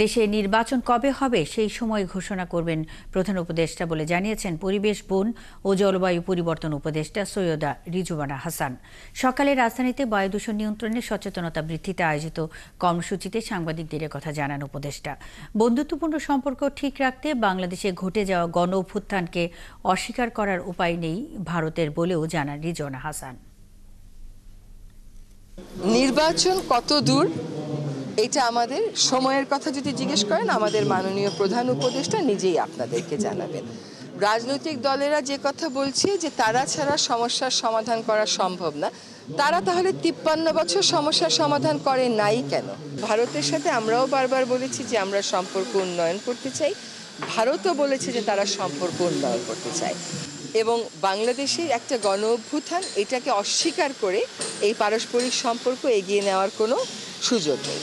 দেশে নির্বাচন কবে হবে সেই সময় ঘোষণা করবেন প্রধান উপদেষ্টা বলে জানিয়েছেন পরিবেশ, বন ও জলবায়ু পরিবর্তন উপদেষ্টা সৈয়দা রিজওয়ানা হাসান। সকালে রাজধানীতে বায়ু দূষণ নিয়ন্ত্রণে সচেতনতা বৃদ্ধিতে আয়োজিত কর্মসূচিতে সাংবাদিকদের কথা জানান উপদেষ্টা। বন্ধুত্বপূর্ণ সম্পর্ক ঠিক রাখতে বাংলাদেশে ঘটে যাওয়া গণ অভ্যুত্থানকে অস্বীকার করার উপায় নেই ভারতের বলেও জানান রিজওয়ানা হাসান। নির্বাচন কত দূর এটা আমাদের সময়ের কথা যদি জিজ্ঞেস করেন, আমাদের মাননীয় প্রধান উপদেষ্টা নিজেই আপনাদেরকে জানাবেন। রাজনৈতিক দলেরা যে কথা বলছে যে তারা ছাড়া সমস্যার সমাধান করা সম্ভব না, তারা তাহলে 53 বছর সমস্যার সমাধান করে নাই কেন? ভারতের সাথে আমরাও বারবার বলেছি যে আমরা সম্পর্ক উন্নয়ন করতে চাই, ভারতও বলেছে যে তারা সম্পর্ক উন্নয়ন করতে চায়, এবং বাংলাদেশের একটা গণ অভ্যুত্থান এটাকে অস্বীকার করে এই পারস্পরিক সম্পর্ক এগিয়ে নেওয়ার কোনো সুযোগ নেই।